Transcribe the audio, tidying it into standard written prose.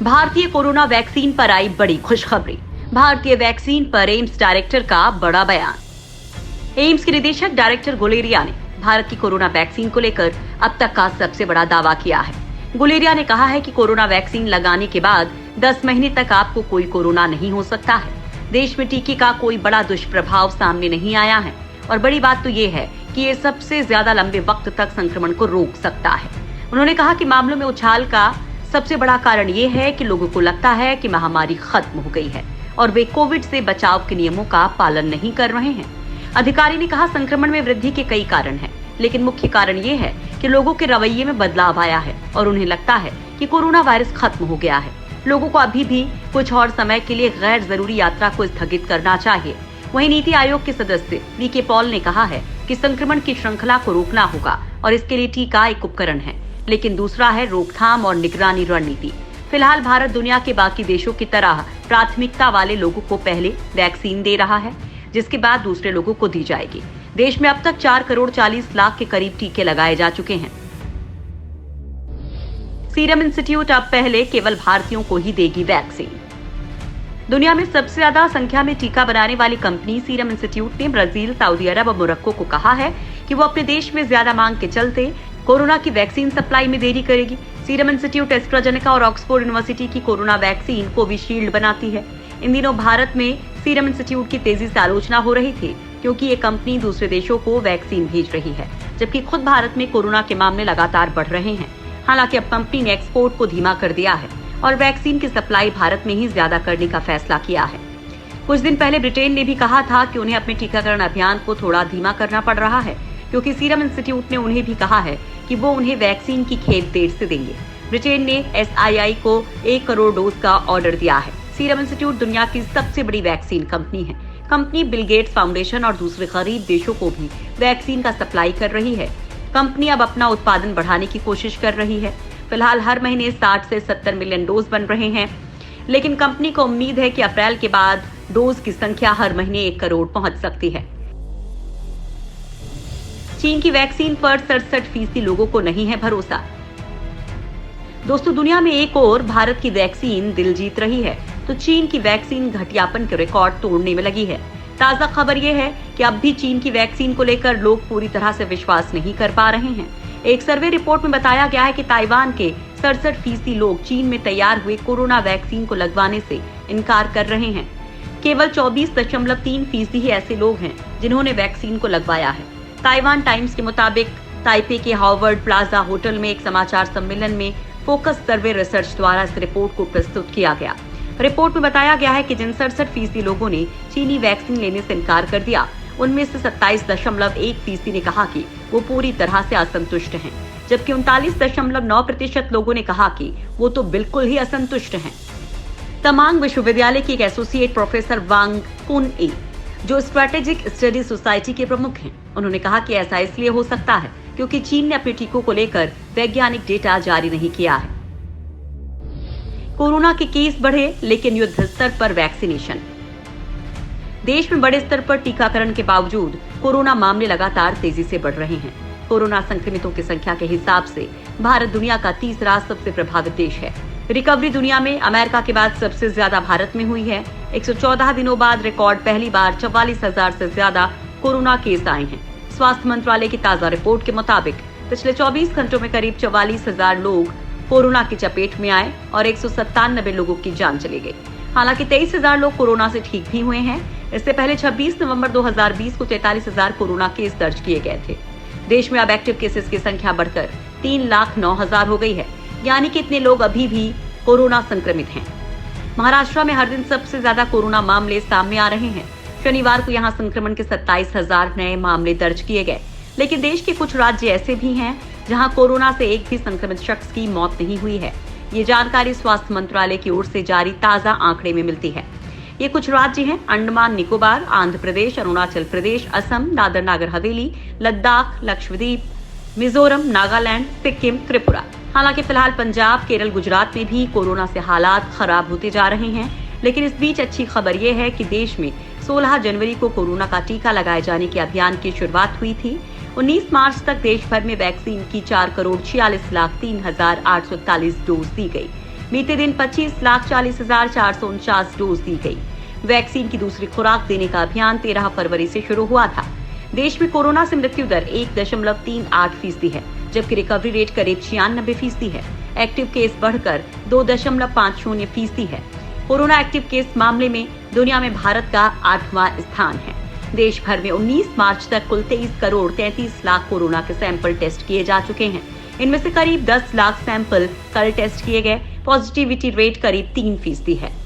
भारतीय corona vaccine पर आई बड़ी खुशखबरी। भारतीय वैक्सीन पर एम्स डायरेक्टर का बड़ा बयान। एम्स के निदेशक डायरेक्टर गुलेरिया ने भारत की कोरोना वैक्सीन को लेकर अब तक का सबसे बड़ा दावा किया है। गुलेरिया ने कहा है कि कोरोना वैक्सीन लगाने के बाद 10 महीने तक आपको कोई कोरोना नहीं हो सकता है। देश में टीके का कोई बड़ा दुष्प्रभाव सामने नहीं आया है और बड़ी बात तो ये है कि ये सबसे ज्यादा लंबे वक्त तक संक्रमण को रोक सकता है। उन्होंने कहा कि मामलों में उछाल का सबसे बड़ा कारण ये है कि लोगों को लगता है कि महामारी खत्म हो गई है और वे कोविड से बचाव के नियमों का पालन नहीं कर रहे हैं। अधिकारी ने कहा, संक्रमण में वृद्धि के कई कारण हैं, लेकिन मुख्य कारण ये है कि लोगों के रवैये में बदलाव आया है और उन्हें लगता है कि कोरोना वायरस खत्म हो गया है। लोगों को अभी भी कुछ और समय के लिए गैर जरूरी यात्रा को स्थगित करना चाहिए। वहीं नीति आयोग के सदस्य वी.के. पॉल ने कहा है कि संक्रमण की श्रृंखला को रोकना होगा और इसके लिए टीका एक उपकरण है, लेकिन दूसरा है रोकथाम और निगरानी रणनीति। फिलहाल भारत दुनिया के बाकी देशों की तरह प्राथमिकता वाले लोगों को पहले वैक्सीन दे रहा है, जिसके बाद दूसरे लोगों को दी जाएगी। देश में अब तक 4 करोड़ 40 लाख के करीब टीके लगाए जा चुके हैं। सीरम इंस्टीट्यूट अब पहले केवल भारतीयों को ही देगी वैक्सीन। दुनिया में सबसे ज्यादा संख्या में टीका बनाने वाली कंपनी सीरम इंस्टीट्यूट ने ब्राजील, सऊदी अरब और मोरक्को को कहा है कि वो अपने देश में ज्यादा मांग के चलते कोरोना की वैक्सीन सप्लाई में देरी करेगी। सीरम इंस्टीट्यूट एस्ट्राजेनेका और ऑक्सफोर्ड यूनिवर्सिटी की कोरोना वैक्सीन कोविशील्ड बनाती है। इन दिनों भारत में सीरम इंस्टीट्यूट की तेजी से आलोचना हो रही थी, क्योंकि ये कंपनी दूसरे देशों को वैक्सीन भेज रही है, जबकि खुद भारत में कोरोना के मामले लगातार बढ़ रहे हैं। हालांकि अब कंपनी ने एक्सपोर्ट को धीमा कर दिया है और वैक्सीन की सप्लाई भारत में ही ज्यादा करने का फैसला किया है। कुछ दिन पहले ब्रिटेन ने भी कहा था कि उन्हें अपने टीकाकरण अभियान को थोड़ा धीमा करना पड़ रहा है, क्योंकि सीरम इंस्टीट्यूट ने उन्हें भी कहा है कि वो उन्हें वैक्सीन की खेप देर से देंगे। ब्रिटेन ने SII को 1 करोड़ डोज का ऑर्डर दिया है। सीरम इंस्टीट्यूट दुनिया की सबसे बड़ी वैक्सीन कंपनी है। कंपनी बिल गेट्स फाउंडेशन और दूसरे गरीब देशों को भी वैक्सीन का सप्लाई कर रही है। कंपनी अब अपना उत्पादन बढ़ाने की कोशिश कर रही है। फिलहाल हर महीने 60 से 70 मिलियन डोज बन रहे हैं, लेकिन कंपनी को उम्मीद है कि अप्रैल के बाद डोज की संख्या हर महीने 1 करोड़ पहुंच सकती है। चीन की वैक्सीन पर 67% लोगों को नहीं है भरोसा। दोस्तों, दुनिया में एक और भारत की वैक्सीन दिल जीत रही है, तो चीन की वैक्सीन घटियापन के रिकॉर्ड तोड़ने में लगी है। ताजा खबर यह है कि अब भी चीन की वैक्सीन को लेकर लोग पूरी तरह से विश्वास नहीं कर पा रहे हैं। एक सर्वे रिपोर्ट में बताया गया है कि ताइवान के 67% लोग चीन में तैयार हुए कोरोना वैक्सीन को लगवाने से इनकार कर रहे हैं। केवल 24.3% ही ऐसे लोग हैं जिन्होंने वैक्सीन को लगवाया है। ताइवान टाइम्स के मुताबिक ताइपे के हार्वर्ड प्लाजा होटल में एक समाचार सम्मेलन में फोकस सर्वे रिसर्च द्वारा इस रिपोर्ट को प्रस्तुत किया गया। रिपोर्ट में बताया गया है कि जिन 67% लोगों ने चीनी वैक्सीन लेने से इनकार कर दिया, उनमें से 27.1% ने कहा कि वो पूरी तरह से असंतुष्ट हैं, जबकि 39.9% लोगों ने कहा कि वो तो बिल्कुल ही असंतुष्ट हैं। तमांग विश्वविद्यालय के एक एसोसिएट प्रोफेसर वांग कुन ए, जो स्ट्रेटेजिक स्टडी सोसाइटी के प्रमुख हैं, उन्होंने कहा कि ऐसा इसलिए हो सकता है क्योंकि चीन ने अपने टीकों को लेकर वैज्ञानिक डेटा जारी नहीं किया है। कोरोना के केस बढ़े, लेकिन युद्ध स्तर पर वैक्सीनेशन। देश में बड़े स्तर पर टीकाकरण के बावजूद कोरोना मामले लगातार तेजी से बढ़ रहे हैं। कोरोना संक्रमितों की संख्या के हिसाब से भारत दुनिया का तीसरा सबसे प्रभावित देश है। रिकवरी दुनिया में अमेरिका के बाद सबसे ज्यादा भारत में हुई है। 114 दिनों बाद रिकॉर्ड पहली बार 44,000 से ज्यादा कोरोना केस आए हैं। स्वास्थ्य मंत्रालय की ताजा रिपोर्ट के मुताबिक पिछले 24 घंटों में करीब 44,000 लोग कोरोना की चपेट में आए और 197 लोगों की जान चली गई। हालांकि 23,000 लोग कोरोना से ठीक भी हुए हैं। इससे पहले 26 नवंबर 2020 को 43,000 कोरोना केस दर्ज किए गए थे। देश में अब एक्टिव केसेस की संख्या बढ़कर 3,09,000 हो गई है, यानी कि इतने लोग अभी भी कोरोना संक्रमित हैं। महाराष्ट्र में हर दिन सबसे ज्यादा कोरोना मामले सामने आ रहे हैं। शनिवार को यहां संक्रमण के 27,000 नए मामले दर्ज किए गए, लेकिन देश के कुछ राज्य ऐसे भी हैं जहां कोरोना से एक भी संक्रमित शख्स की मौत नहीं हुई है। ये जानकारी स्वास्थ्य मंत्रालय की ओर से जारी ताजा आंकड़े में मिलती है। ये कुछ राज्य हैं: अंडमान निकोबार, आंध्र प्रदेश, अरुणाचल प्रदेश, असम, दादर नागर हवेली, लद्दाख, लक्षद्वीप, मिजोरम, नागालैंड, सिक्किम, त्रिपुरा। हालांकि फिलहाल पंजाब, केरल, गुजरात में भी कोरोना से हालात खराब होते जा रहे हैं, लेकिन इस बीच अच्छी खबर ये है कि देश में 16 जनवरी को कोरोना का टीका लगाए जाने के अभियान की शुरुआत हुई थी। 19 मार्च तक देश भर में वैक्सीन की 4,46,03,841 डोज दी गई। बीते दिन 25,40,449 डोज दी गई। वैक्सीन की दूसरी खुराक देने का अभियान 13 फरवरी से शुरू हुआ था। देश में कोरोना से मृत्यु दर 1.38% है, जबकि रिकवरी रेट करीब 96% है। एक्टिव केस बढ़कर 2.50% है। कोरोना एक्टिव केस मामले में दुनिया में भारत का 8वां स्थान है। देश भर में 19 मार्च तक कुल 23 करोड़ 33 लाख कोरोना के सैंपल टेस्ट किए जा चुके हैं। इनमें से करीब 10 लाख सैंपल कल टेस्ट किए गए। पॉजिटिविटी रेट करीब 3% है।